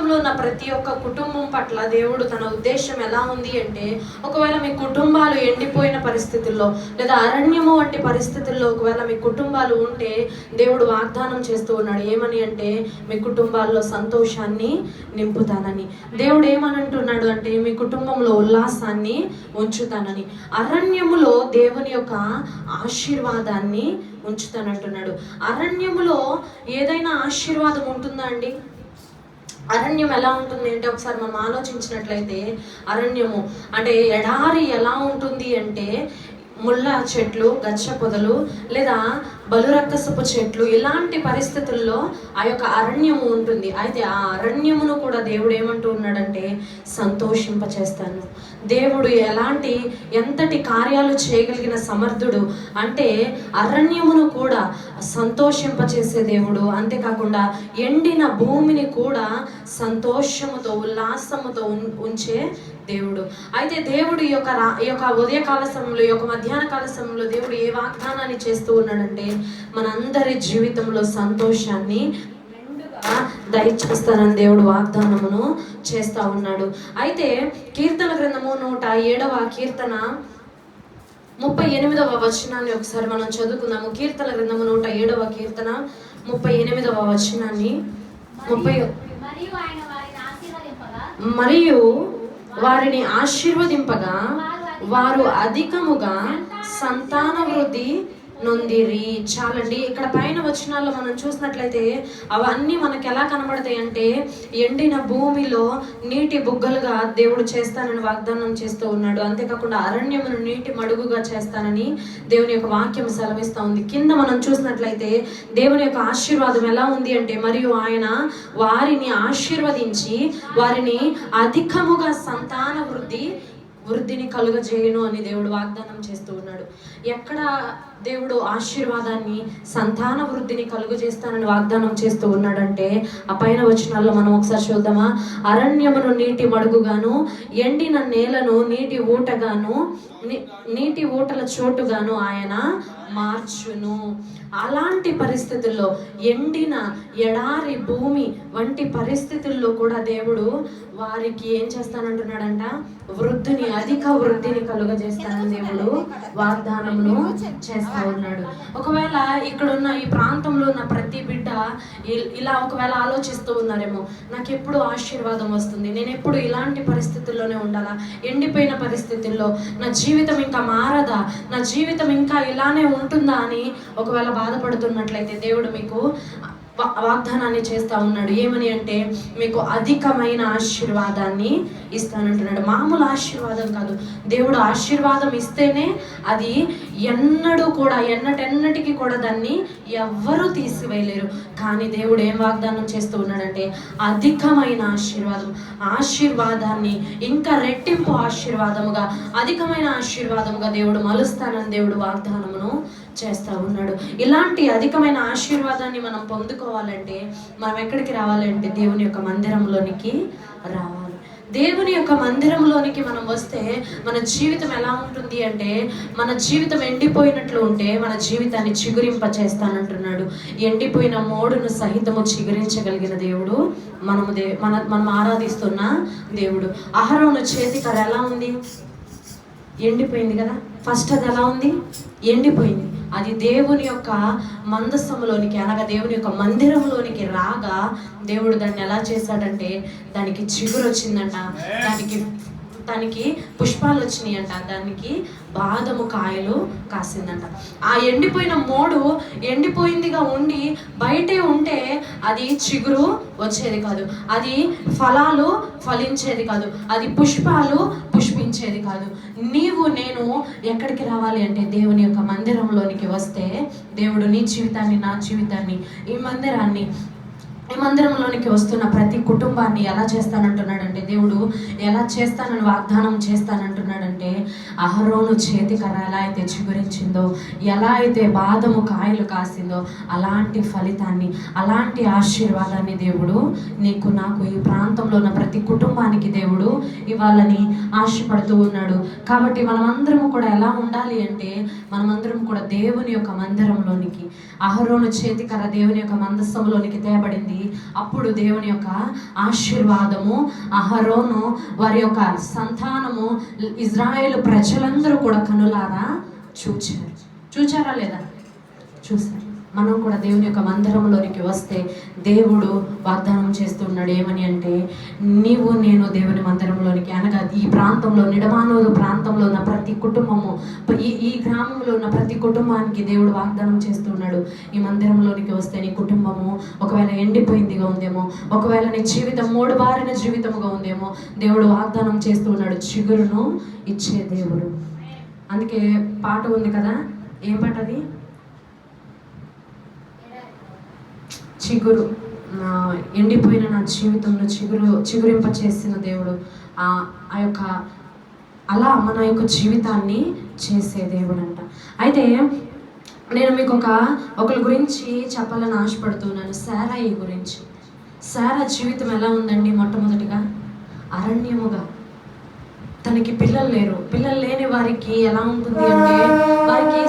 ప్రాంతంలో ఉన్న ప్రతి ఒక్క కుటుంబం పట్ల దేవుడు తన ఉద్దేశం ఎలా ఉంది అంటే, ఒకవేళ మీ కుటుంబాలు ఎండిపోయిన పరిస్థితుల్లో లేదా అరణ్యము వంటి పరిస్థితుల్లో ఒకవేళ మీ కుటుంబాలు ఉంటే దేవుడు వాగ్దానం చేస్తూ ఉన్నాడు. ఏమని అంటే, మీ కుటుంబాల్లో సంతోషాన్ని నింపుతానని. దేవుడు ఏమని అంటున్నాడు అంటే, మీ కుటుంబంలో ఉల్లాసాన్ని ఉంచుతానని. అరణ్యములో దేవుని యొక్క ఆశీర్వాదాన్ని ఉంచుతానంటున్నాడు. అరణ్యములో ఏదైనా ఆశీర్వాదం ఉంటుందా అండి? అరణ్యం ఎలా ఉంటుంది అంటే, ఒకసారి మనం ఆలోచించినట్లయితే, అరణ్యము అంటే ఎడారి ఎలా ఉంటుంది అంటే, ముళ్ళ చెట్లు, గచ్చ పొదలు లేదా బలురక్కసపు చెట్లు, ఇలాంటి పరిస్థితుల్లో ఆ యొక్క అరణ్యము ఉంటుంది. అయితే ఆ అరణ్యమును కూడా దేవుడు ఏమంటూ ఉన్నాడంటే, సంతోషింపచేస్తాను. దేవుడు ఎంతటి కార్యాలు చేయగలిగిన సమర్థుడు అంటే, అరణ్యమును కూడా సంతోషింపచేసే దేవుడు. అంతేకాకుండా ఎండిన భూమిని కూడా సంతోషముతో ఉల్లాసముతో ఉంచే దేవుడు. అయితే దేవుడు ఈ యొక్క ఉదయకాల సమయంలో, ఈ యొక్క మధ్యాహ్న కాల సమయంలో దేవుడు ఏ వాగ్దానాన్ని చేస్తూ ఉన్నాడంటే, మనందరి జీవితంలో సంతోషాన్ని దయచేస్తానని దేవుడు వాగ్దానమును చేస్తా ఉన్నాడు. అయితే కీర్తన గ్రంథము 107వ కీర్తన 38వ వచనాన్ని ఒకసారి మనం చదువుకుందాము. కీర్తన గ్రంథము 107వ కీర్తన 38వ వచనాన్ని. మరియు వారిని ఆశీర్వదింపగా వారు అధికముగా సంతాన వృద్ధి నొందిరి. చాలండి. ఇక్కడ పైన వచనాల్లో మనం చూసినట్లయితే అవన్నీ మనకు ఎలా కనబడతాయి అంటే, ఎండిన భూమిలో నీటి బుగ్గలుగా దేవుడు చేస్తానని వాగ్దానం చేస్తూ ఉన్నాడు. అంతేకాకుండా అరణ్యమును నీటి మడుగుగా చేస్తానని దేవుని యొక్క వాక్యం సెలవిస్తూ ఉంది. కింద మనం చూసినట్లయితే దేవుని యొక్క ఆశీర్వాదం ఎలా ఉంది అంటే, మరియు ఆయన వారిని ఆశీర్వదించి వారిని అధికముగా సంతాన వృద్ధిని కలుగజేయును అని దేవుడు వాగ్దానం చేస్తూ ఉన్నాడు. ఎక్కడ దేవుడు ఆశీర్వాదాన్ని, సంతాన వృద్ధిని కలుగజేస్తానని వాగ్దానం చేస్తూ ఉన్నాడంటే, ఆ పైన వచనాల్లో మనం ఒకసారి చూద్దామా. అరణ్యమును నీటి మడుగుగాను, ఎండిన నేలను నీటి ఊటగాను, నీటి ఊటల చోటుగాను ఆయన మార్చును. అలాంటి పరిస్థితుల్లో, ఎండిన ఎడారి భూమి వంటి పరిస్థితుల్లో కూడా దేవుడు వారికి ఏం చేస్తానంటున్నాడంట, అధిక వృద్ధిని కలుగజేస్తానని దేవుడు వాగ్దానమును చేస్తా ఉన్నాడు. ఒకవేళ ఇక్కడున్న ఈ ప్రాంతంలో ఉన్న ప్రతి బిడ్డ ఇలా ఒకవేళ ఆలోచిస్తూ ఉన్నారేమో, నాకు ఎప్పుడు ఆశీర్వాదం వస్తుంది, నేను ఎప్పుడు ఇలాంటి పరిస్థితుల్లోనే ఉండాలా, ఎండిపోయిన పరిస్థితుల్లో నా జీవితం ఇంకా మారదా, నా జీవితం ఇంకా ఇలానే ఉంటుందా అని ఒకవేళ బాధపడుతున్నట్లయితే దేవుడు మీకు వాగ్దానాన్ని చేస్తా ఉన్నాడు. ఏమని అంటే, మీకు అధికమైన ఆశీర్వాదాన్ని ఇస్తానంటున్నాడు. మామూలు ఆశీర్వాదం కాదు. దేవుడు ఆశీర్వాదం ఇస్తేనే అది ఎన్నటికి కూడా దాన్ని ఎవ్వరూ తీసివేయలేరు. కానీ దేవుడు ఏం వాగ్దానం చేస్తూ ఉన్నాడంటే, అధికమైన ఆశీర్వాదాన్ని ఇంకా రెట్టింపు ఆశీర్వాదముగా, అధికమైన ఆశీర్వాదముగా దేవుడు మలుస్తానని దేవుడు వాగ్దానమును చేస్తా ఉన్నాడు. ఇలాంటి అధికమైన ఆశీర్వాదాన్ని మనం పొందుకోవాలంటే మనం ఎక్కడికి రావాలంటే, దేవుని యొక్క మందిరంలోనికి రావాలి. దేవుని యొక్క మందిరంలోనికి మనం వస్తే మన జీవితం ఎలా ఉంటుంది అంటే, మన జీవితం ఎండిపోయినట్లు ఉంటే మన జీవితాన్ని చిగురింప చేస్తానంటున్నాడు. ఎండిపోయిన మోడును సహితము చిగురించగలిగిన దేవుడు మనం ఆరాధిస్తున్న దేవుడు. అహరోను చేతికర్ర ఎలా ఉంది? ఎండిపోయింది కదా. ఫస్ట్ అది ఎలా ఉంది? ఎండిపోయింది. అది దేవుని యొక్క మందసములోనికి అనగా దేవుని యొక్క మందిరంలోనికి రాగా దేవుడు దాన్ని ఎలా చేశాడంటే, దానికి చిగురు వచ్చిందంట, దానికి పుష్పాలు వచ్చినాయంట, దానికి బాదము కాయలు కాసిందంట. ఆ ఎండిపోయిన మోడు ఎండిపోయిందిగా ఉండి బయటే ఉంటే అది చిగురు వచ్చేది కాదు, అది ఫలాలు ఫలించేది కాదు, అది పుష్పాలు పుష్పించేది కాదు. నేను ఎక్కడికి రావాలి అంటే, దేవుని యొక్క మందిరంలోనికి వస్తే దేవుడు నీ జీవితాన్ని, నా జీవితాన్ని, ఈ మందిరంలోనికి వస్తున్న ప్రతి కుటుంబాన్ని ఎలా చేస్తానంటున్నాడంటే, దేవుడు ఎలా చేస్తానని వాగ్దానం చేస్తానంటున్నాడంటే, అహరోను చేతికర్ర ఎలా అయితే చిగురించిందో, ఎలా అయితే బాదము కాయలు కాసిందో, అలాంటి ఫలితాన్ని, అలాంటి ఆశీర్వాదాన్ని దేవుడు నీకు, నాకు, ఈ ప్రాంతంలో ఉన్న ప్రతి కుటుంబానికి దేవుడు ఇవ్వాలని ఆశపడుతూ ఉన్నాడు. కాబట్టి మనమందరం కూడా ఎలా ఉండాలి అంటే, మనమందరం కూడా దేవుని యొక్క మందిరంలోనికి, అహరోను చేతికర్ర దేవుని యొక్క మందసంలోనికి తేబడింది. రావాలి. అప్పుడు దేవుని యొక్క ఆశీర్వాదము అహరోను వారి యొక్క సంతానము ఇజ్రాయేలు ప్రజలందరూ కూడా కనులారా చూచారా లేదా? చూశారు. మనం కూడా దేవుని యొక్క మందిరంలోనికి వస్తే దేవుడు వాగ్దానం చేస్తున్నాడు ఏమని అంటే, నీవు నేను దేవుని మందిరంలోనికి, అనగా ఈ ప్రాంతంలో నిడమానోదు ప్రాంతంలో ఉన్న ప్రతి కుటుంబము, ఈ గ్రామంలో ఉన్న ప్రతి కుటుంబానికి దేవుడు వాగ్దానం చేస్తున్నాడు, ఈ మందిరంలోనికి వస్తే నీ కుటుంబము ఒకవేళ ఎండిపోయిందిగా ఉందేమో, ఒకవేళ నీ జీవితం మూడుబారిన జీవితముగా ఉందేమో, దేవుడు వాగ్దానం చేస్తున్నాడు, చిగురును ఇచ్చే దేవుడు. అందుకే పాట ఉంది కదా, ఏం పాట అది? చిగురు, ఎండిపోయిన నా జీవితంలో చిగురింప చేసిన దేవుడు. ఆ యొక్క అలా మన యొక్క జీవితాన్ని చేసే దేవుడు అంట. అయితే నేను మీకు ఒకరి గురించి చెప్పాలని ఆశపడుతున్నాను, శారాయి గురించి. శారా జీవితం ఎలా ఉందండి? మొట్టమొదటిగా అరణ్యముగా, తనకి పిల్లలు లేరు. పిల్లలు లేని వారికి ఎలా ఉంటుంది అంటే, వారికి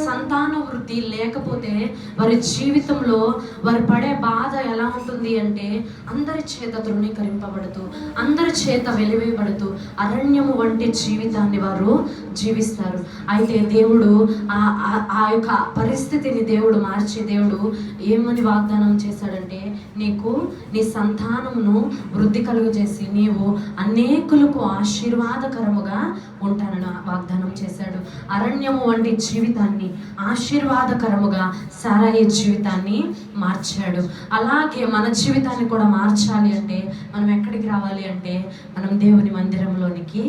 సంతాన వృద్ధి లేకపోతే వారి జీవితంలో వారు పడే బాధ ఎలా ఉంటుంది అంటే, అందరి చేత తృణీకరింపబడుతూ, అందరి చేత వెలివేయబడుతూ అరణ్యము వంటి జీవితాన్ని వారు జీవిస్తారు. అయితే దేవుడు ఆ యొక్క పరిస్థితిని దేవుడు మార్చి, దేవుడు ఏమని వాగ్దానం చేశాడంటే, నీ సంతానమును వృద్ధి కలుగజేసి నీవు అనేకులకు ఆశీర్వాదకరముగా ఉంటానని వాగ్దానం చేశాడు. అరణ్యము వంటి జీవితాన్ని ఆశీర్వాదకరముగా శారాయి జీవితాన్ని మార్చాడు. అలాగే మన జీవితాన్ని కూడా మార్చాలి అంటే మనం ఎక్కడికి రావాలి అంటే, మనం దేవుని మందిరంలోనికి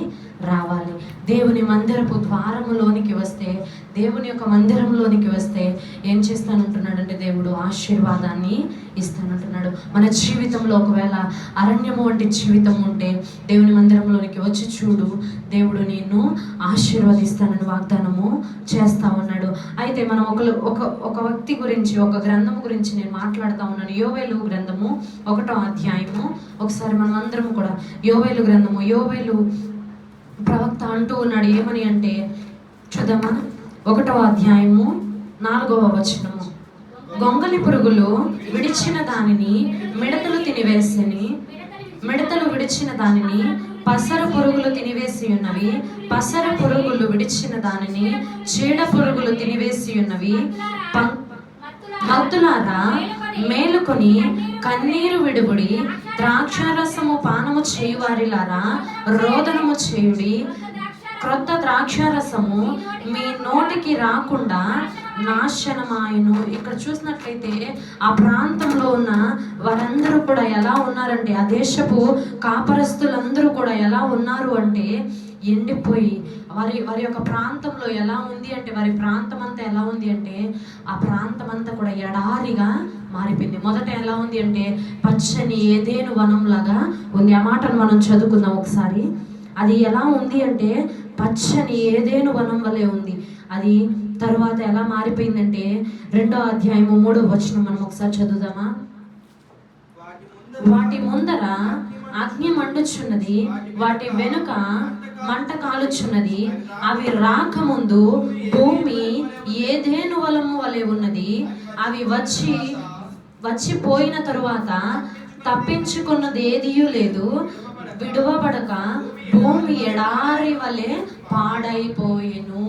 రావాలి. దేవుని మందిరపు ద్వారములోనికి వస్తే, దేవుని యొక్క మందిరంలోనికి వస్తే ఏం చేస్తానంటున్నాడంటే, దేవుడు ఆశీర్వాదాన్ని ఇస్తానంటున్నాడు. మన జీవితంలో ఒకవేళ అరణ్యము వంటి జీవితం ఉంటే దేవుని మందిరంలోనికి వచ్చి చూడు, దేవుడు నిన్ను ఆశీర్వదిస్తానని వాగ్దానము చేస్తా ఉన్నాడు. అయితే మనం ఒక వ్యక్తి గురించి, ఒక గ్రంథము గురించి నేను మాట్లాడుతూ ఉన్నాను. యోవేలు గ్రంథము 1వ అధ్యాయము. ఒకసారి మనం అందరం కూడా యోవేలు గ్రంథము, యోవేలు ప్రవక్త అంటూ ఉన్నాడు ఏమని అంటే, చూద్దామా? 1వ అధ్యాయము 4వ వచనము. గొంగలి పురుగులు విడిచిన దానిని మిడతలు తినివేసని, మిడతలు విడిచిన దానిని పసర పురుగులు తినివేసి ఉన్నవి, పసర పురుగులు విడిచిన దానిని చీడ పురుగులు తినివేసి ఉన్నవి. భక్తులారా మేలుకొని కన్నీరు విడుబడి, ద్రాక్షారసము పానము చేయువారిలారా రోదనము చేయుడి. క్రొత్త ద్రాక్షారసము మీ నోటికి రాకుండా నాశనమాయను. ఇక్కడ చూసినట్లయితే ఆ ప్రాంతంలో ఉన్న వారందరూ కూడా ఎలా ఉన్నారంటే, ఆ దేశపు కాపరస్తులందరూ కూడా ఎలా ఉన్నారు అంటే, ఎండిపోయి వారి యొక్క ప్రాంతంలో ఎలా ఉంది అంటే, వారి ప్రాంతం అంతా ఎలా ఉంది అంటే, ఆ ప్రాంతం అంతా కూడా ఎడారిగా మారిపోయింది. మొదట ఎలా ఉంది అంటే పచ్చని ఏదేను వనంలాగా ఉంది. ఆ మాటను మనం చదువుకుందాం ఒకసారి. అది ఎలా ఉంది అంటే పచ్చని ఏదేను వనం వలె ఉంది. అది తరువాత ఎలా మారిపోయిందంటే 2వ అధ్యాయము 3వ వచనం మనం ఒకసారి చదువుదామా? వాటి ముందర అగ్ని మండుచున్నది, వాటి వెనుక మంట కాలుచున్నది. అవి రాకముందు భూమి ఏదేను వలము వలె ఉన్నది. అవి వచ్చిపోయిన తరువాత తప్పించుకున్నది ఏదియూ లేదు. విడువబడక భూమి ఎడారి వలె పాడైపోయేను.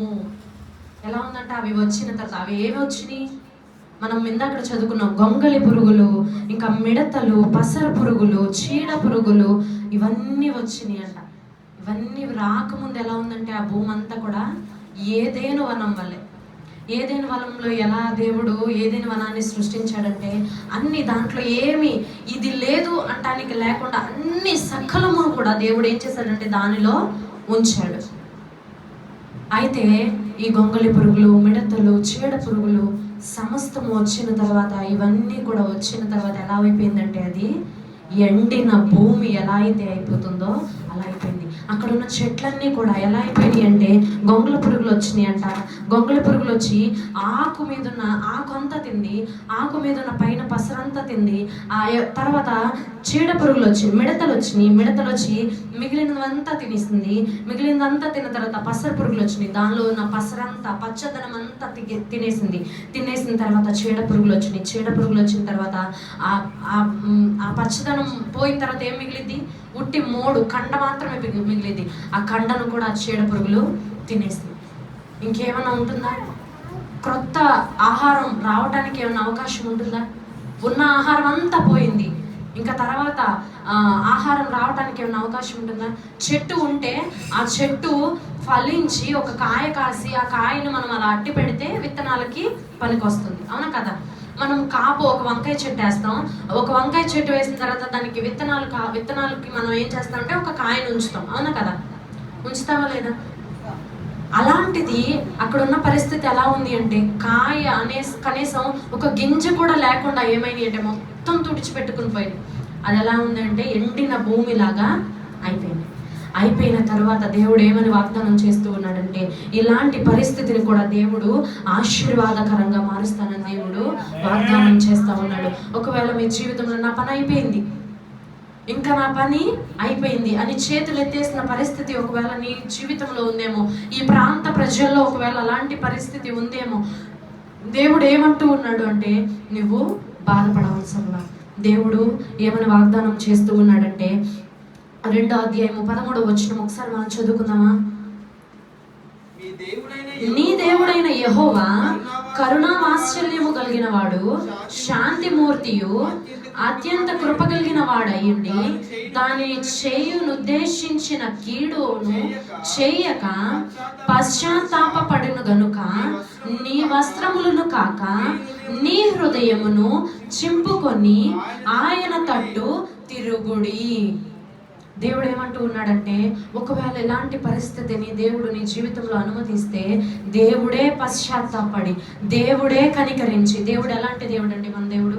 ఎలా ఉందంటే, అవి వచ్చిన తర్వాత అవి ఏమి వచ్చినాయి? మనం ఇందాక చదువుకున్నాం. గొంగలి పురుగులు, ఇంకా మిడతలు, పసర పురుగులు, చీడ పురుగులు, ఇవన్నీ వచ్చినాయి అంట. ఇవన్నీ రాకముందు ఎలా ఉందంటే, ఆ భూమి అంతా కూడా ఏదేను వనం వల్లే. ఏదేను వనంలో ఎలా దేవుడు ఏదేను వనాన్ని సృష్టించాడంటే, అన్ని దాంట్లో ఏమి ఇది లేదు అంటానికి లేకుండా అన్ని సకలము కూడా దేవుడు ఏం చేశాడంటే దానిలో ఉంచాడు. అయితే ఈ గొంగలి పురుగులు, మిడతలు, చీడ పురుగులు సమస్తము వచ్చిన తర్వాత, ఇవన్నీ కూడా వచ్చిన తర్వాత ఎలా అయిపోయిందంటే, అది ఎండిన భూమి ఎలా అయితే అయిపోతుందో అలా అయిపోయింది. అక్కడ ఉన్న చెట్లన్నీ కూడా ఎలా అయిపోయినాయి అంటే గొంగళ పురుగులు వచ్చినాయి అంట. గొంగళ పురుగులు వచ్చి ఆకు మీద ఉన్న ఆకు అంతా తింది, ఆకు మీద ఉన్న పైన పసరంతా తింది. తర్వాత చీడ పురుగులు వచ్చి మిడతలు వచ్చి మిగిలినదంతా తినేసింది. మిగిలినదంతా తిన్న తర్వాత పసర పురుగులు వచ్చినాయి, దానిలో ఉన్న పసరంతా పచ్చదనం అంతా తినేసిన తర్వాత చీడ పురుగులు వచ్చిన తర్వాత ఆ పచ్చదనం పోయిన తర్వాత ఏం మిగిలింది? ఉట్టి మోడు కండ మాత్రమే మిగిలింది. ఆ కండను కూడా ఆ చీడ పురుగులు తినేసింది. ఇంకేమైనా ఉంటుందా? క్రొత్త ఆహారం రావడానికి ఏమైనా అవకాశం ఉంటుందా? ఉన్న ఆహారం అంతా పోయింది. ఇంకా తర్వాత ఆహారం రావడానికి ఏమైనా అవకాశం ఉంటుందా? చెట్టు ఉంటే ఆ చెట్టు ఫలించి ఒక కాయ కాసి ఆ కాయను మనం అలా అట్టి పెడితే విత్తనాలకి పనికి వస్తుంది, అవునా కదా? మనం ఒక వంకాయ చెట్టు వేస్తాం. ఒక వంకాయ చెట్టు వేసిన తర్వాత దానికి విత్తనాలకి మనం ఏం చేస్తామంటే ఒక కాయను ఉంచుతాం, అవునా కదా? ఉంచుతామా లేదా? అలాంటిది అక్కడ ఉన్న పరిస్థితి ఎలా ఉంది అంటే కాయ కనీసం ఒక గింజ కూడా లేకుండా ఏమైంది అంటే మొత్తం తుడిచిపెట్టుకుని పోయింది. అది ఎలా ఉందంటే ఎండిన భూమిలాగా అయిపోయిన తర్వాత దేవుడు ఏమని వాగ్దానం చేస్తూ ఉన్నాడంటే ఇలాంటి పరిస్థితిని కూడా దేవుడు ఆశీర్వాదకరంగా మారుస్తానని దేవుడు వాగ్దానం చేస్తా ఉన్నాడు. ఒకవేళ మీ జీవితంలో నా పని అయిపోయింది, ఇంకా నా పని అయిపోయింది అని చేతులు ఎత్తేసిన పరిస్థితి ఒకవేళ నీ జీవితంలో ఉందేమో, ఈ ప్రాంత ప్రజల్లో ఒకవేళ అలాంటి పరిస్థితి ఉందేమో, దేవుడు ఏమంటూ ఉన్నాడు అంటే నువ్వు బాధపడవలసిన దేవుడు ఏమని వాగ్దానం చేస్తూ ఉన్నాడంటే 2వ అధ్యాయము 13వ వచనం ఒకసారి మనం చదువుకుందామా? నీ దేవుడైన యెహోవా కరుణా వాత్సల్యము కలిగిన వాడు, శాంతిమూర్తియు, అత్యంత కృప కలిగిన వాడయ్యుండి దానిని చేయునుద్దేశించిన కీడును చేయక పశ్చాత్తాపపడును గనుక నీ వస్త్రములను కాక నీ హృదయమును చింపుకొని ఆయన తట్టు తిరుగుడి. దేవుడు ఏమంటూ ఉన్నాడంటే ఒకవేళ ఎలాంటి పరిస్థితిని దేవుడు నీ జీవితంలో అనుమతిస్తే దేవుడే పశ్చాత్తాపడి, దేవుడే కనికరించి, దేవుడు ఎలాంటి దేవుడు అండి? మన దేవుడు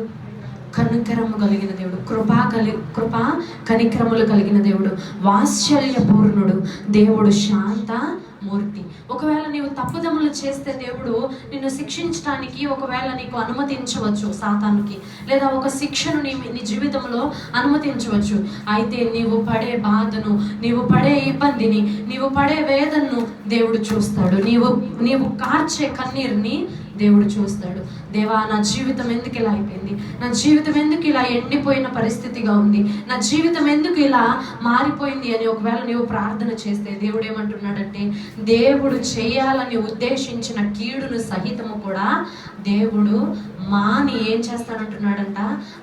కనికరము కలిగిన దేవుడు, కృపా కనికరములు కలిగిన దేవుడు, వాత్సల్యపూర్ణుడు దేవుడు, శాంత మూర్తి. ఒకవేళ నీవు తప్పుదములు చేస్తే దేవుడు నిన్ను శిక్షించడానికి ఒకవేళ నీకు అనుమతించవచ్చు సాతానుకి, లేదా ఒక శిక్షను నీ జీవితంలో అనుమతించవచ్చు. అయితే నీవు పడే బాధను, నీవు పడే ఇబ్బందిని, నీవు పడే వేదనను దేవుడు చూస్తాడు. నీవు కార్చే కన్నీరుని దేవుడు చూస్తాడు. దేవా, నా జీవితం ఎందుకు ఇలా అయిపోయింది? నా జీవితం ఎందుకు ఇలా ఎండిపోయిన పరిస్థితిగా ఉంది? నా జీవితం ఎందుకు ఇలా మారిపోయింది అని ఒకవేళ నీవు ప్రార్థన చేస్తే దేవుడు ఏమంటున్నాడంటే దేవుడు చేయాలని ఉద్దేశించిన కీడును సహితము కూడా దేవుడు ఏం చేస్తానంటున్నాడంట?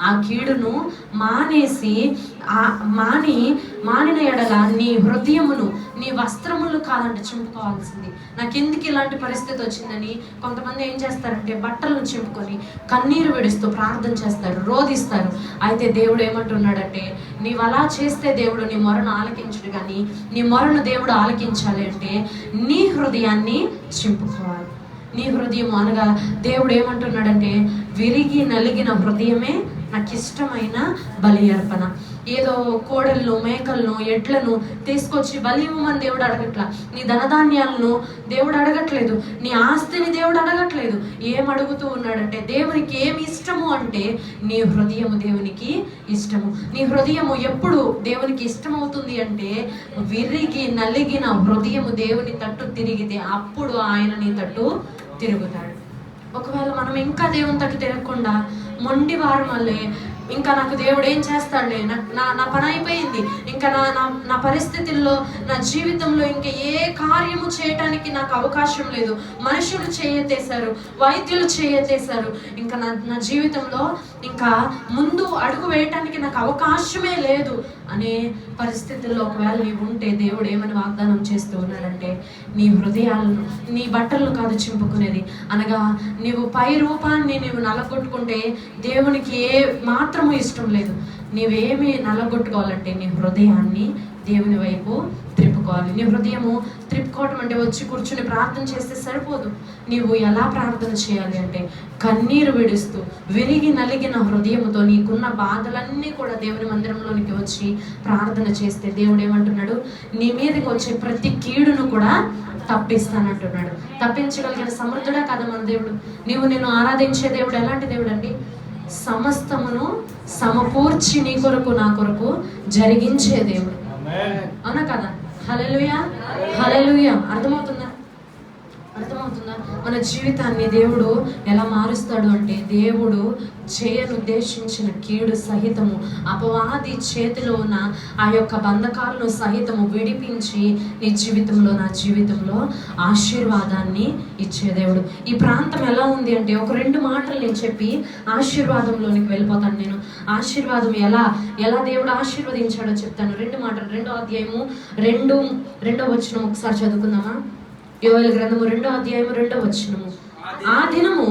ఆ కీడును మానేసి మానిన ఎడల నీ హృదయమును, నీ వస్త్రములు కాదంట చింపుకోవాల్సింది. నాకెందుకు ఇలాంటి పరిస్థితి వచ్చిందని కొంతమంది ఏం చేస్తారంటే బట్టలను చింపుకొని కన్నీరు విడుస్తూ ప్రార్థన చేస్తారు, రోధిస్తారు. అయితే దేవుడు ఏమంటున్నాడంటే నీవు అలా చేస్తే దేవుడు నీ మొరను ఆలకించడు, కానీ నీ మొరను దేవుడు ఆలకించాలి అంటే నీ హృదయాన్ని చింపుకోవాలి. నీ హృదయం అనగా దేవుడు ఏమంటున్నాడంటే విరిగి నలిగిన హృదయమే నాకు ఇష్టమైన బలి అర్పణ. ఏదో కోడలను, మేకలను, ఎడ్లను తీసుకొచ్చి బలి ఇవ్వమని దేవుడు అడగట్లా. నీ ధనధాన్యాలను దేవుడు అడగట్లేదు, నీ ఆస్తిని దేవుడు అడగట్లేదు. ఏం అడుగుతూ ఉన్నాడంటే దేవునికి ఏమి ఇష్టము అంటే నీ హృదయము దేవునికి ఇష్టము. నీ హృదయము ఎప్పుడు దేవునికి ఇష్టమవుతుంది అంటే విరిగి నలిగిన హృదయము దేవుని తట్టు తిరిగితే అప్పుడు ఆయన నీ తట్టు తిరుగుతాడు. ఒకవేళ మనం ఇంకా దేవుని తట్టు తిరగకుండా మొండి వారం వల్లే ఇంకా నాకు దేవుడు ఏం చేస్తాడులే, నా పని అయిపోయింది, ఇంకా నా పరిస్థితుల్లో, నా జీవితంలో ఇంకా ఏ కార్యము చేయటానికి నాకు అవకాశం లేదు, మనుషులు చేయతేశారు, వైద్యులు చేయతేశారు, ఇంకా నా జీవితంలో ఇంకా ముందు అడుగు వేయటానికి నాకు అవకాశమే లేదు అనే పరిస్థితుల్లో ఒకవేళ నీవు ఉంటే దేవుడు ఏమని వాగ్దానం చేస్తూ ఉన్నాడంటే నీ హృదయాలను, నీ బట్టలను కాదు చింపుకునేది, అనగా నీవు పై రూపాన్ని నీవు నలగొట్టుకుంటే దేవునికి ఏ మాత్రము ఇష్టం లేదు. నీవేమి నలగొట్టుకోవాలంటే నీ హృదయాన్ని దేవుని వైపు త్రిప్పు త్రిప్పుకోవాలి. నీ హృదయము త్రిప్పుకోవటం అంటే వచ్చి కూర్చుని ప్రార్థన చేస్తే సరిపోదు. నీవు ఎలా ప్రార్థన చేయాలి అంటే కన్నీరు విడుస్తూ విరిగి నలిగిన హృదయముతో నీకున్న బాధలన్నీ కూడా దేవుని మందిరంలోనికి వచ్చి ప్రార్థన చేస్తే దేవుడు ఏమంటున్నాడు, నీ మీదకి వచ్చే ప్రతి కీడును కూడా తప్పిస్తానంటున్నాడు. తప్పించగలిగిన సమర్థుడా కదా మన దేవుడు. నేను ఆరాధించే దేవుడు ఎలాంటి దేవుడు అండి? సమస్తమును సమకూర్చి నీ కొరకు నా కొరకు జరిగించే దేవుడు. అవునా కదా? హల్లెలూయా, హల్లెలూయా. అర్థమవుతుందా? మన జీవితాన్ని దేవుడు ఎలా మారుస్తాడు అంటే, దేవుడు చేయనుద్దేశించిన కీడు సహితము, అపవాది చేతిలో ఉన్న ఆ యొక్క బంధకాలను సహితము విడిపించి నీ జీవితంలో, నా జీవితంలో ఆశీర్వాదాన్ని ఇచ్చే దేవుడు. ఈ ప్రాంతం ఎలా ఉంది అంటే, ఒక 2 మాటలు నేను చెప్పి ఆశీర్వాదంలోనికి వెళ్ళిపోతాను. నేను ఆశీర్వాదం ఎలా దేవుడు ఆశీర్వదించాడో చెప్తాను. 2 మాటలు. 2వ అధ్యాయము 2వ వచనం ఒకసారి చదువుకుందామా? యోవేలు గ్రంథము 2వ అధ్యాయము 2వ వచనము. ఆ దినము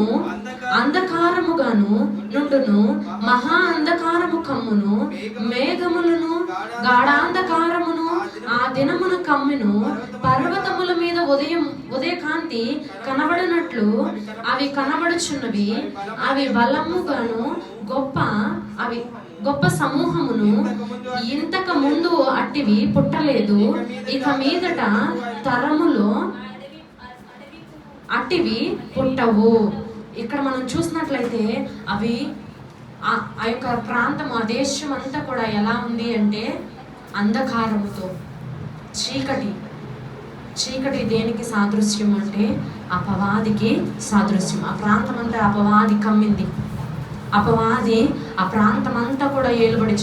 అంధకారముగాను నుండును, మహా అంధకారము కమ్మును, మేఘములను గాఢాంధకారమును ఆ దినమును కమ్మును. పర్వతముల మీద ఉదయకాంతి కనబడినట్లు అవి కనబడుచున్నవి. అవి బలముగాను గొప్ప సమూహమును, ఇంతకు ముందు అట్టివి పుట్టలేదు, ఇక మీదట తరములో అట్టివి పుట్టవు. ఇక్కడ మనం చూసినట్లయితే అవి ఆ యొక్క ప్రాంతం, ఆ దేశం అంతా కూడా ఎలా ఉంది అంటే అంధకారముతో, చీకటి దేనికి సాదృశ్యం అంటే అపవాదికి సాదృశ్యం. ఆ ప్రాంతం అంతా అపవాది కమ్మింది. అపవాది ఆ ప్రాంతం అంతా కూడా ఏలుబడి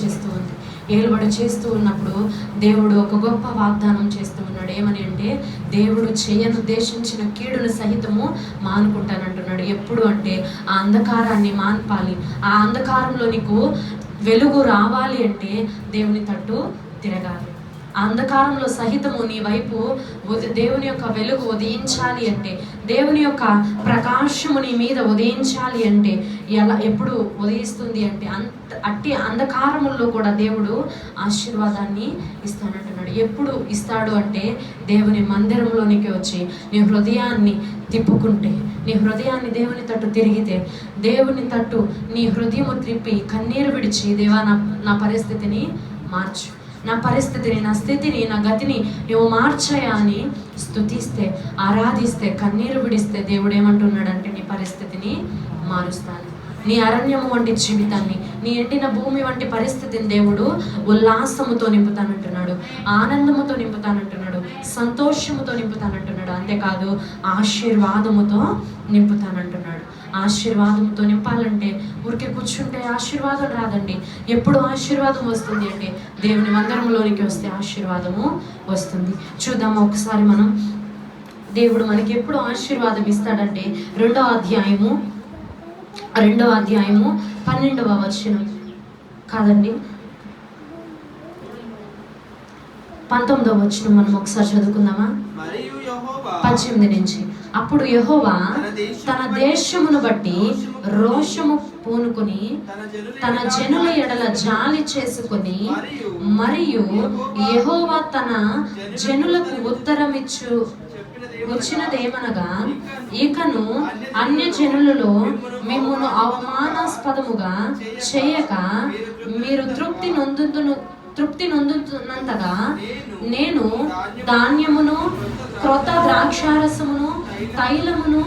చేస్తూ ఉన్నప్పుడు దేవుడు ఒక గొప్ప వాగ్దానం చేస్తూ ఉన్నాడు. ఏమని అంటే, దేవుడు చేయనుద్దేశించిన కీడును సహితము మానుకుంటానంటున్నాడు. ఎప్పుడు అంటే ఆ అంధకారాన్ని మాన్పాలి. ఆ అంధకారంలో నీకు వెలుగు రావాలి అంటే దేవుని తట్టు తిరగాలి. అంధకారంలో సహితము నీ వైపు దేవుని యొక్క వెలుగు ఉదయించాలి అంటే, దేవుని యొక్క ప్రకాశము నీ మీద ఉదయించాలి అంటే ఎప్పుడు ఉదయిస్తుంది అంటే అట్టి అంధకారముల్లో కూడా దేవుడు ఆశీర్వాదాన్ని ఇస్తానంటున్నాడు. ఎప్పుడు ఇస్తాడు అంటే, దేవుని మందిరంలోనికి వచ్చి నీ హృదయాన్ని తిప్పుకుంటే, నీ హృదయాన్ని దేవుని తట్టు తిరిగితే, దేవుని తట్టు నీ హృదయము త్రిప్పి కన్నీరు విడిచి, దేవా నా పరిస్థితిని మార్చు, నా పరిస్థితిని, నా స్థితిని, నా గతిని నువ్వు మార్చాయా అని స్తుతిస్తే, ఆరాధిస్తే, కన్నీరు విడిస్తే దేవుడు ఏమంటున్నాడంటే, నీ పరిస్థితిని మారుస్తాను. నీ అరణ్యము వంటి జీవితాన్ని, నీ ఎండిన భూమి వంటి పరిస్థితిని దేవుడు ఉల్లాసముతో నింపుతానంటున్నాడు, ఆనందముతో నింపుతానంటున్నాడు, సంతోషముతో నింపుతానంటున్నాడు. అంతేకాదు ఆశీర్వాదముతో నింపుతానంటున్నాడు. ఆశీర్వాదంతో నింపాలంటే ఊరికే కూర్చుంటే ఆశీర్వాదం రాదండి. ఎప్పుడు ఆశీర్వాదం వస్తుంది అంటే దేవుని మందిరంలోనికి వస్తే ఆశీర్వాదము వస్తుంది. చూద్దాము ఒకసారి మనం, దేవుడు మనకి ఎప్పుడు ఆశీర్వాదం ఇస్తాడంటే 2వ అధ్యాయము 12వ వచనం కాదండి, 19వ వచనం మనం ఒకసారి చదువుకుందామా? 18 నుంచి. అప్పుడు యెహోవా తన దేశమును బట్టి రోషము పూనుకొని తన జనుల ఎడల జాలి చేసుకొని, మరియు యెహోవా తన జనులకు వచ్చినదేమనగా, ఇకను అన్య జనులలో మిమ్మును అవమానాస్పదముగా చేయక మీరు తృప్తి నొందుతున్నంతగా నేను ధాన్యమును, క్రొత్త ద్రాక్షారసమును, తైలమును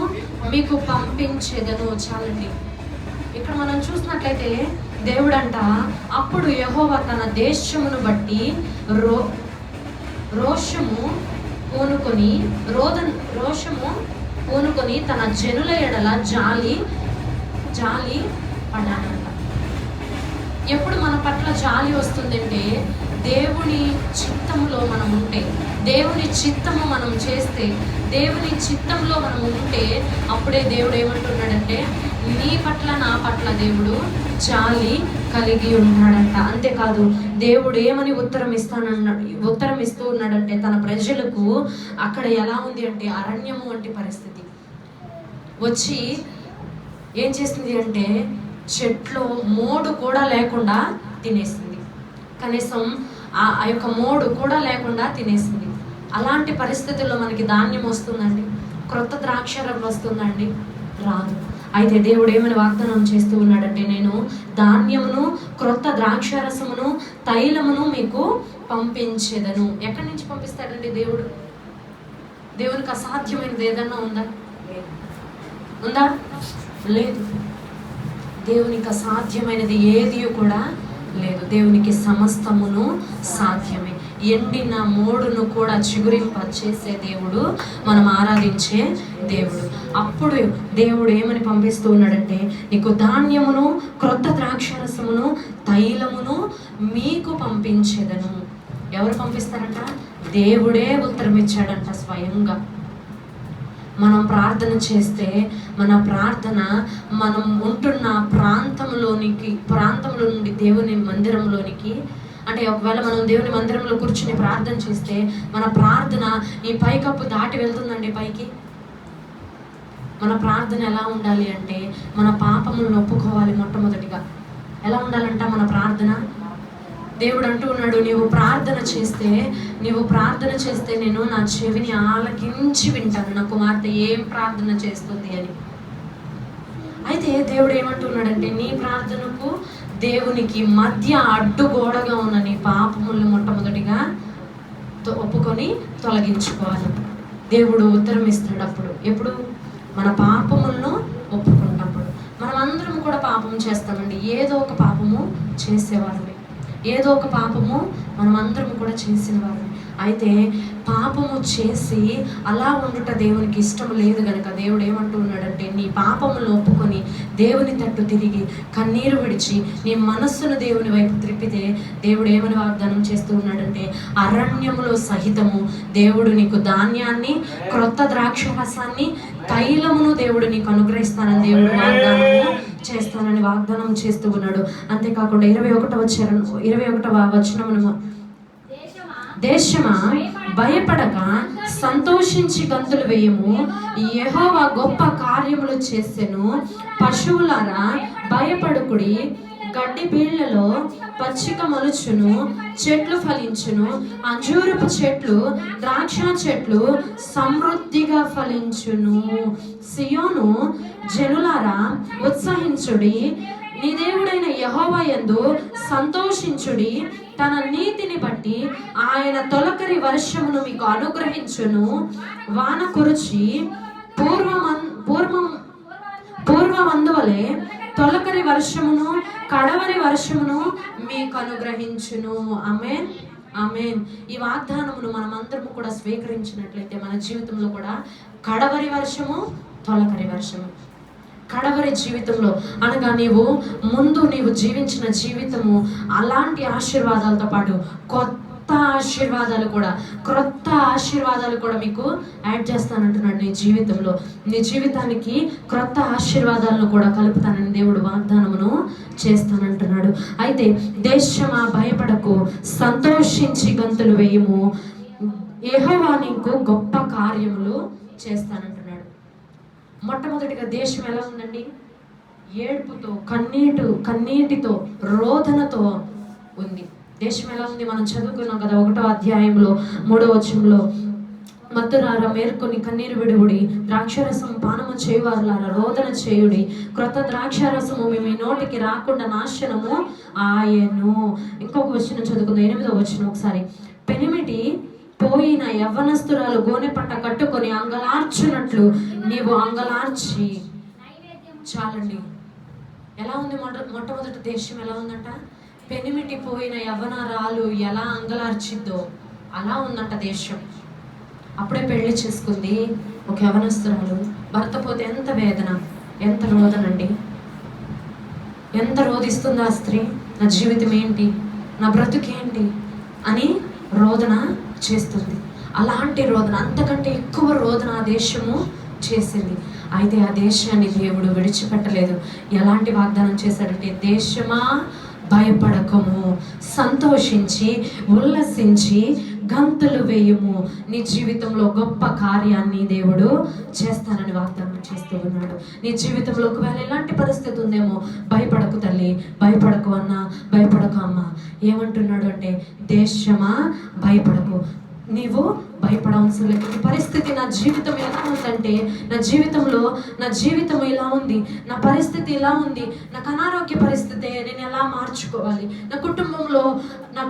మీకు పంపించేదను. చాలండి. ఇక్కడ మనం చూసినట్లయితే దేవుడంట, అప్పుడు యెహోవా తన దేశమును బట్టి రోషము పూనుకొని తన జనుల ఎడల జాలి పడ్డాడంట. ఎప్పుడు మన పట్ల జాలి వస్తుందంటే, దేవుని చిత్తములో మనం ఉంటే, దేవుని చిత్తము మనం చేస్తే, దేవుని చిత్తంలో మనం ఉంటే, అప్పుడే దేవుడు ఏమంటున్నాడంటే, నీ పట్ల నా పట్ల దేవుడు జాలి కలిగి ఉన్నాడంట. అంతేకాదు దేవుడు ఏమని ఉత్తరం ఇస్తూ ఉన్నాడంటే తన ప్రజలకు, అక్కడ ఎలా ఉంది అంటే అరణ్యము వంటి పరిస్థితి వచ్చి ఏం చేసింది అంటే, చెట్లో మోడు కూడా లేకుండా తినేసింది. కనీసం ఆ యొక్క మోడు కూడా లేకుండా తినేసింది. అలాంటి పరిస్థితుల్లో మనకి ధాన్యం వస్తుందండి, క్రొత్త ద్రాక్షారసం వస్తుందండి? రాదు. అయితే దేవుడు ఏమని వాగ్దానం చేస్తూ ఉన్నాడంటే, నేను ధాన్యమును, క్రొత్త ద్రాక్షారసమును, తైలమును మీకు పంపించేదను. ఎక్కడి నుంచి పంపిస్తాడండి దేవుడు? దేవునికి అసాధ్యమైనది ఏదన్నా ఉందా? ఉందా? లేదు. దేవునికి అసాధ్యమైనది ఏది కూడా లేదు. దేవునికి సమస్తమును సాధ్యమే. ఎండిన మోడును కూడా చిగురింప చేసే దేవుడు మనం ఆరాధించే దేవుడు. అప్పుడు దేవుడు ఏమని పంపిస్తూ ఉన్నాడంటే, నీకు ధాన్యమును, క్రొత్త ద్రాక్షారసమును, తైలమును మీకు పంపించేదను. ఎవరు పంపిస్తారంట? దేవుడే ఉత్తరం ఇచ్చాడంట స్వయంగా. మనం ప్రార్థన చేస్తే మన ప్రార్థన మనం ఉంటున్న ప్రాంతంలో నుండి దేవుని మందిరంలోనికి, అంటే ఒకవేళ మనం దేవుని మందిరంలో కూర్చుని ప్రార్థన చేస్తే మన ప్రార్థన ఈ పైకప్పు దాటి వెళ్తుందండి పైకి. మన ప్రార్థన ఎలా ఉండాలి అంటే, మన పాపములను ఒప్పుకోవాలి మొట్టమొదటిగా. ఎలా ఉండాలంట మన ప్రార్థన? దేవుడు అంటూ ఉన్నాడు, నీవు ప్రార్థన చేస్తే నేను నా చెవిని ఆలకించి వింటాను, నా కుమార్తె ఏం ప్రార్థన చేస్తుంది అని. అయితే దేవుడు ఏమంటున్నాడంటే, నీ ప్రార్థనకు దేవునికి మధ్య అడ్డుగోడగా ఉన్న నీ పాపములను మొట్టమొదటిగా ఒప్పుకొని తొలగించుకోవాలి. దేవుడు ఉత్తరం ఇస్తాడు అప్పుడు. ఎప్పుడు? మన పాపములను ఒప్పుకున్నప్పుడు. మనం అందరం కూడా పాపం చేస్తామండి. ఏదో ఒక పాపము చేసేవాళ్ళమే, ఏదో ఒక పాపము మనం అందరం కూడా చేసిన వారు. అయితే పాపము చేసి అలా ఉండుట దేవునికి ఇష్టం లేదు కనుక దేవుడు ఏమంటూ ఉన్నాడంటే, నీ పాపములను ఒప్పుకొని దేవుని తట్టు తిరిగి కన్నీరు విడిచి నీ మనస్సును దేవుని వైపు త్రిప్పితే దేవుడు ఏమని వాగ్దానం చేస్తూ ఉన్నాడంటే, అరణ్యములో సహితము దేవుడు నీకు ధాన్యాన్ని, క్రొత్త ద్రాక్షరసాన్ని, తైలమును దేవుడు నీకు అనుగ్రహిస్తానని దేవుడు వాగ్దానము చేస్తానని వాగ్దానం చేస్తూ ఉన్నాడు. అంతేకాకుండా 21వ వచనమును, దేశమా భయపడక సంతోషించి గంతులు వేయము, యెహోవా గొప్ప కార్యములు చేసెను. పశువులారా భయపడుకుడి, గడ్డి బీళ్లలో పచ్చిక మొలుచును, చెట్లు ఫలించును, అంజూరపు చెట్లు, ద్రాక్ష చెట్లు సమృద్ధిగా ఫలించును. సియోను జనులారా ఉత్సహించుడి, నీ దేవుడైన యెహోవా యందు సంతోషించుడి. తన నీతిని బట్టి ఆయన తొలకరి వర్షమును మీకు అనుగ్రహించును. వాన కురిచి పూర్వమందువలే తొలకరి వర్షమును, కడవరి వర్షమును మీకు అనుగ్రహించును. ఆమేన్, ఆమేన్. ఈ వాగ్దానమును మనమందరము కూడా స్వీకరించినట్లయితే మన జీవితంలో కూడా కడవరి వర్షము, తొలకరి వర్షము. కడవరి జీవితంలో అనగా నీవు జీవించిన జీవితము అలాంటి ఆశీర్వాదాలతో పాటు క్రొత్త ఆశీర్వాదాలు కూడా మీకు యాడ్ చేస్తానంటున్నాడు. నీ జీవితానికి క్రొత్త ఆశీర్వాదాలను కూడా కలుపుతానని దేవుడు వాగ్దానమును చేస్తానంటున్నాడు. అయితే దేశమా భయపడకు, సంతోషించి గంతులు వేయము, యెహోవా నీకు గొప్ప కార్యములు చేస్తానంటున్నాడు. మొట్టమొదటిగా దేశం ఎలా ఉందండి? ఏడుపుతో, కన్నీటితో, రోదనతో ఉంది. దేశం ఎలా ఉంది? మనం చదువుకున్నాం కదా 1వ అధ్యాయంలో 3వ వచనంలో, మత్తులారా మేల్కొని కన్నీరు విడువుడి, ద్రాక్షరసం పానము చేయువారులారా రోదన చేయుడి, క్రొత్త ద్రాక్షరసము మీ నోటికి రాకుండా నాశనము ఆయను. ఇంకొక వచనం చదువుకుందాం, 8వ వచనం ఒకసారి. పెనిమిటి పోయిన యవ్వనస్తురాలు గోనె పట్ట కట్టుకొని అంగలార్చున్నట్లు నీవు అంగలార్చి. చాలండి. ఎలా ఉంది మొట్టమొదటి దేశం? ఎలా ఉందంట? పెనిమిటి పోయిన యవ్వనరాలు ఎలా అంగలార్చిద్దో అలా ఉందంట దేశం. అప్పుడే పెళ్లి చేసుకుంది ఒక యవ్వనస్తురాలు, భర్త పోతే ఎంత వేదన, ఎంత రోదనండి, ఎంత రోదిస్తుంది ఆ స్త్రీ. నా జీవితం ఏంటి, నా బ్రతుకేంటి అని రోదన చేస్తుంది. అలాంటి రోదన, అంతకంటే ఎక్కువ రోదన ఆ దేశము చేసింది. అయితే ఆ దేశాన్ని దేవుడు విడిచిపెట్టలేదు. ఎలాంటి వాగ్దానం చేశాడంటే, దేశమా భయపడకము, సంతోషించి ఉల్లసించి గంతులు వేయము, నీ జీవితంలో గొప్ప కార్యాన్ని దేవుడు చేస్తానని వాగ్దానం చేస్తూ ఉన్నాడు. నీ జీవితంలో ఒకవేళ ఎలాంటి పరిస్థితి ఉందేమో, భయపడకు తల్లి, భయపడకు అన్న, భయపడకు అమ్మ. ఏమంటున్నాడు అంటే, దేశమా భయపడకు. నీవు భయపడవలసిన లేదు. ఈ పరిస్థితి నా జీవితం ఎలా ఉందంటే, నా జీవితం ఇలా ఉంది, నా పరిస్థితి ఇలా ఉంది, నాకు అనారోగ్య పరిస్థితి, నేను ఎలా మార్చుకోవాలి? నా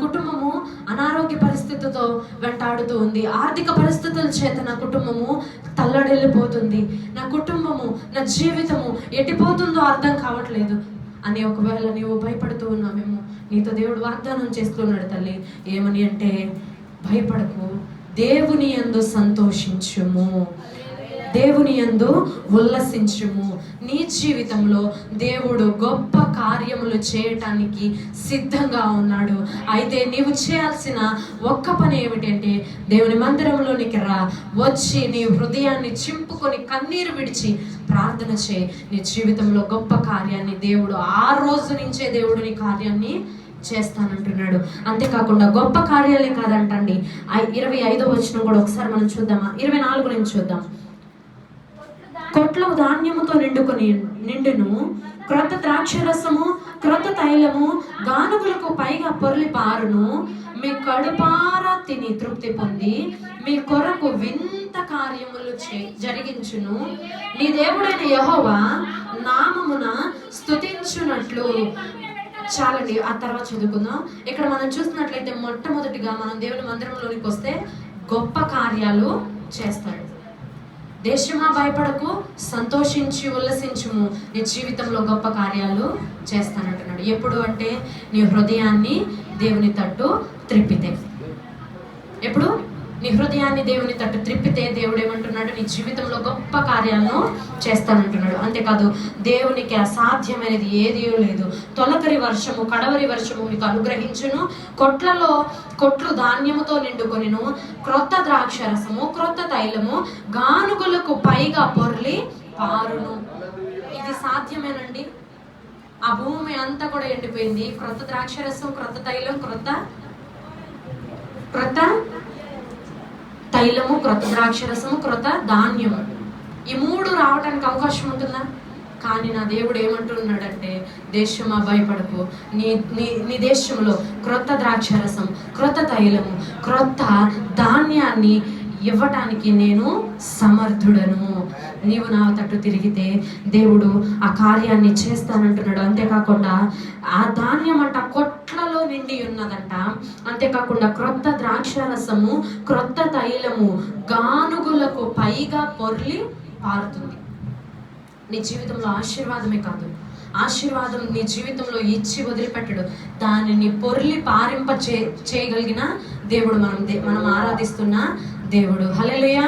కుటుంబము అనారోగ్య పరిస్థితితో వెంటాడుతూ ఉంది, ఆర్థిక పరిస్థితుల చేత నా కుటుంబము తల్లడిల్లిపోతుంది, నా కుటుంబము, నా జీవితము ఎట్టిపోతుందో అర్థం కావట్లేదు అని ఒకవేళ నీవు భయపడుతూ ఉన్నావేమో, నీతో దేవుడు వాగ్దానం చేస్తున్నాడు తల్లి. ఏమని అంటే, భయపడకు, దేవుని యందు సంతోషించుము, దేవుని యందు ఉల్లసించుము. నీ జీవితంలో దేవుడు గొప్ప కార్యములు చేయటానికి సిద్ధంగా ఉన్నాడు. అయితే నీవు చేయాల్సిన ఒక్క పని ఏమిటంటే, దేవుని మందిరంలోనికి రా, వచ్చి నీ హృదయాన్ని చింపుకొని కన్నీరు విడిచి ప్రార్థన చేయి. నీ జీవితంలో గొప్ప కార్యాన్ని దేవుడు ఆ రోజు నుంచే దేవుడు నీ కార్యాన్ని చేస్తానంటున్నాడు. అంతేకాకుండా గొప్ప కార్యాలే కాదంటండి. 25వ వచనం కూడా ఒకసారి మనం చూద్దామా? 24 నుంచి చూద్దాం. కొట్లు ధాన్యముతో నిండును, క్రొత్త ద్రాక్షరసము, క్రొత్త తైలము, గానుగులకు పైగా పొర్లి పారును. మీ కడుపారా తిని తృప్తి పొంది మీ కొరకు వింత కార్యములు జరిగించును. నీ దేవుడైన యెహోవా నామమున స్తుతించునట్లు. చాలండి, ఆ తర్వాత చదువుకుందాం. ఇక్కడ మనం చూసినట్లయితే మొట్టమొదటిగా మనం దేవుని మందిరంలోనికి వస్తే గొప్ప కార్యాలు చేస్తాడు. దేశమా భయపడకు, సంతోషించి ఉల్లసించుము, నీ జీవితంలో గొప్ప కార్యాలు చేస్తానంటున్నాడు. ఎప్పుడు అంటే, నీ హృదయాన్ని దేవుని తట్టు త్రిప్పితే. ఎప్పుడు నీ హృదయాన్ని దేవుని తట్టు త్రిప్పితే దేవుడు ఏమంటున్నాడు? నీ జీవితంలో గొప్ప కార్యాలను చేస్తానంటున్నాడు. అంతేకాదు, దేవునికి అసాధ్యమైనది ఏదీ లేదు. తొలకరి వర్షము, కడవరి వర్షము మీకు అనుగ్రహించును. కొట్లు ధాన్యముతో నిండుకొనిను, క్రొత్త ద్రాక్షరసము, క్రొత్త తైలము, గానుగులకు పైగా పొర్లి పారును. ఇది సాధ్యమేనండి. ఆ భూమి అంతా కూడా ఎండిపోయింది. క్రొత్త ద్రాక్షరసం, క్రొత్త తైలం, క్రొత్త తైలము, క్రొత్త ద్రాక్షరసము, క్రొత్త ధాన్యము, ఈ 3 రావడానికి అవకాశం ఉంటుందా? కానీ నా దేవుడు ఏమంటున్నాడంటే, దేశమా భయపడకు, నీ దేశంలో క్రొత్త ద్రాక్షరసం, క్రొత్త తైలము, క్రొత్త ధాన్యాన్ని ఇవ్వటానికి నేను సమర్థుడను. నీవు నా తట్టు తిరిగితే దేవుడు ఆ కార్యాన్ని చేస్తానంటున్నాడు. అంతేకాకుండా ఆ ధాన్యం అంట కొట్లలో నిండి ఉన్నదంట. అంతేకాకుండా క్రొత్త ద్రాక్షరసము, క్రొత్త తైలము, గానుగులకు పైగా పొర్లి పారుతుంది. నీ జీవితంలో ఆశీర్వాదమే కాదు, ఆశీర్వాదం నీ జీవితంలో ఇచ్చి వదిలిపెట్టడు, దానిని పొర్లి పారింప చేయగలిగిన దేవుడు మనం ఆరాధిస్తున్న దేవుడు. హల్లెలూయా,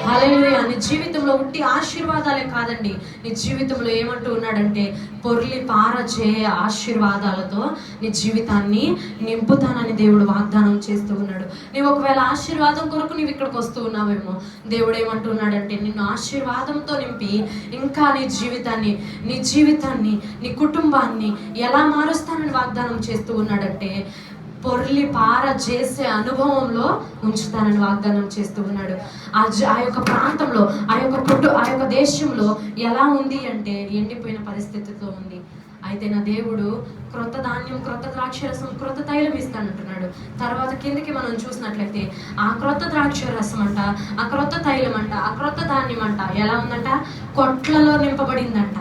హల్లెలూయా. నీ జీవితంలో ఉట్టి ఆశీర్వాదాలే కాదండి, నీ జీవితంలో ఏమంటూ ఉన్నాడంటే, పొర్లి పారచే ఆశీర్వాదాలతో నీ జీవితాన్ని నింపుతానని దేవుడు వాగ్దానం చేస్తూ ఉన్నాడు. నీవు ఒకవేళ ఆశీర్వాదం కొరకు నీవు ఇక్కడికి వస్తూ ఉన్నావేమో, దేవుడు ఏమంటూ ఉన్నాడంటే, నిన్ను ఆశీర్వాదంతో నింపి ఇంకా నీ జీవితాన్ని నీ కుటుంబాన్ని ఎలా మారుస్తానని వాగ్దానం చేస్తూ ఉన్నాడంటే, పొర్లి పార చేసే అనుభవంలో ఉంచుతానని వాగ్దానం చేస్తూ ఉన్నాడు. ఆ యొక్క ప్రాంతంలో, ఆ యొక్క దేశంలో ఎలా ఉంది అంటే, ఎండిపోయిన పరిస్థితితో ఉంది. అయితే నా దేవుడు క్రొత్త ధాన్యం, క్రొత్త ద్రాక్షరసం, క్రొత్త తైలం ఇస్తానంటున్నాడు. తర్వాత కిందకి మనం చూసినట్లయితే, ఆ క్రొత్త ద్రాక్షరసం అంట, ఆ క్రొత్త తైలం అంట, ఆ క్రొత్త ధాన్యం అంట ఎలా ఉందంట? కొట్లలో నింపబడిందంట.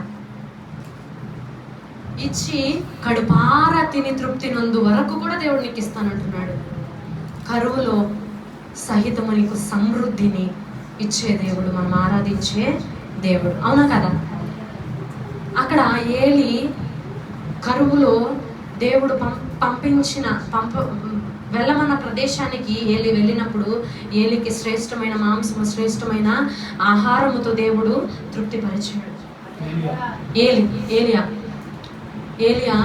ఇచ్చి కడుపారా తిని తృప్తి నందు వరకు కూడా దేవుడు నీకు ఇస్తానంటున్నాడు. కరువులో సహితము నీకు సమృద్ధిని ఇచ్చే దేవుడు, మనం ఆరాధించే దేవుడు. అవునా కదా? అక్కడ ఏలి కరువులో దేవుడు వెళ్ళమన్న ప్రదేశానికి ఏలి వెళ్ళినప్పుడు, ఏలికి శ్రేష్టమైన మాంసము, శ్రేష్టమైన ఆహారముతో దేవుడు తృప్తిపరిచాడు. ఏలియా